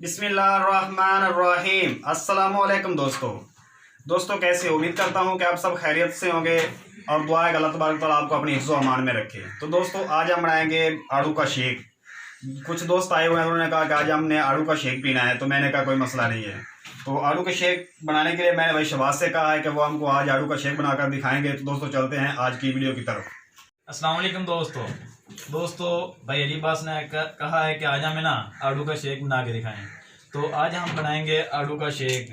बिस्मिल्लाहिर्रहमानिर्रहीम। अस्सलामुअलैकुम दोस्तों कैसे हो? उम्मीद करता हूँ कि आप सब खैरियत से होंगे और दुआ है अल्लाह तबारक तआला आपको अपनी हिफ्ज़ व अमान में रखे। तो दोस्तों आज हम बनाएंगे आड़ू का शेक। कुछ दोस्त आए हुए हैं, उन्होंने कहा कि आज हमने आड़ू का शेक पीना है, तो मैंने कहा कोई मसला नहीं है। तो आड़ू के शेक बनाने के लिए मैंने भाई शबाज से कहा है कि वो हमको आज आड़ू का शेक बनाकर दिखाएंगे। तो दोस्तों चलते हैं आज की वीडियो की तरफ। अस्सलाम वालेकुम दोस्तों भाई अलीबास ने कहा है कि आज हमें ना आड़ू का शेक बना के दिखाएं। तो आज हम बनाएंगे आड़ू का शेक।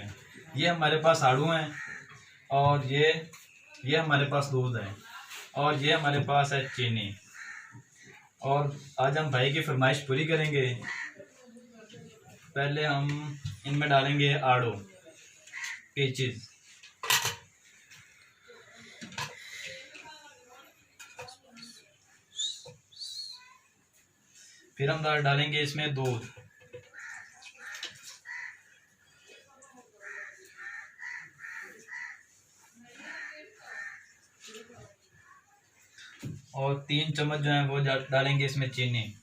ये हमारे पास आड़ू हैं और ये हमारे पास दूध है और ये हमारे पास है चीनी। और आज हम भाई की फरमाइश पूरी करेंगे। पहले हम इनमें डालेंगे आड़ू पीचेस, फिर हम डालेंगे इसमें दूध, और 3 चम्मच जो है वो डालेंगे इसमें चीनी।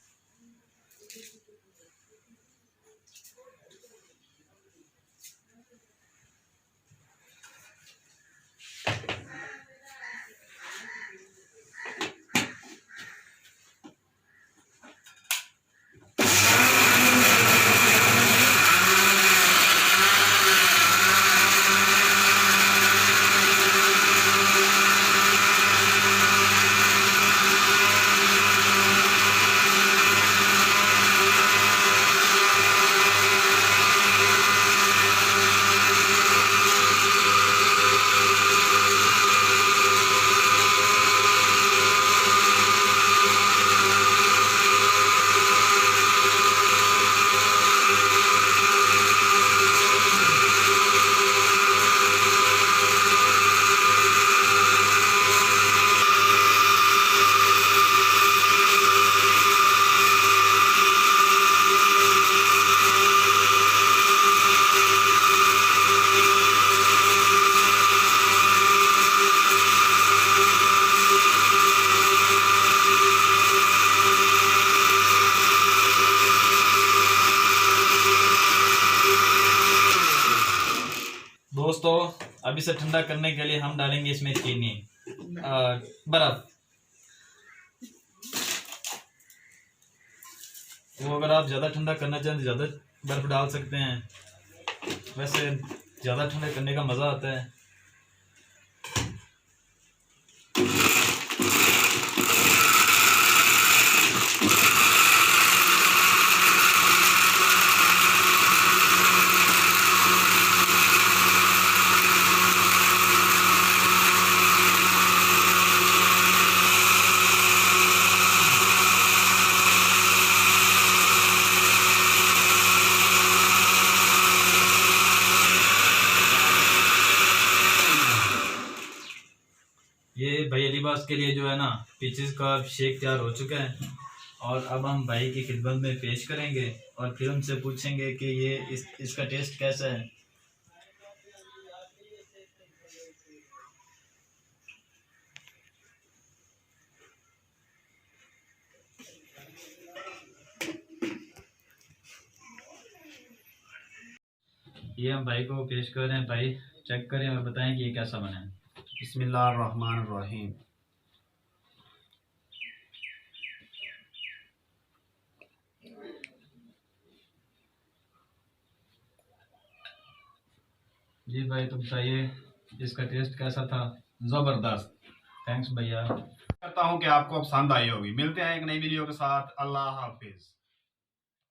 दोस्तों अब इसे ठंडा करने के लिए हम डालेंगे इसमें चीनी, बर्फ। वो अगर आप ज़्यादा ठंडा करना चाहें तो ज़्यादा बर्फ़ डाल सकते हैं। वैसे ज़्यादा ठंडा करने का मज़ा आता है। ये भाई अलीबास के लिए जो है ना पीचेस का शेक तैयार हो चुका है। और अब हम भाई की खिदमत में पेश करेंगे और फिर उनसे पूछेंगे कि ये इसका टेस्ट कैसा है। ये हम भाई को पेश कर रहे हैं। भाई चेक करें और बताएं कि ये कैसा बना है। बिस्मिल्लाहिर्रहमानिर्रहीम। जी भाई तो बताइए इसका टेस्ट कैसा था? ज़बरदस्त। थैंक्स भैया। करता हूँ कि आपको पसंद आई होगी। मिलते हैं एक नई वीडियो के साथ। अल्लाह हाफिज़।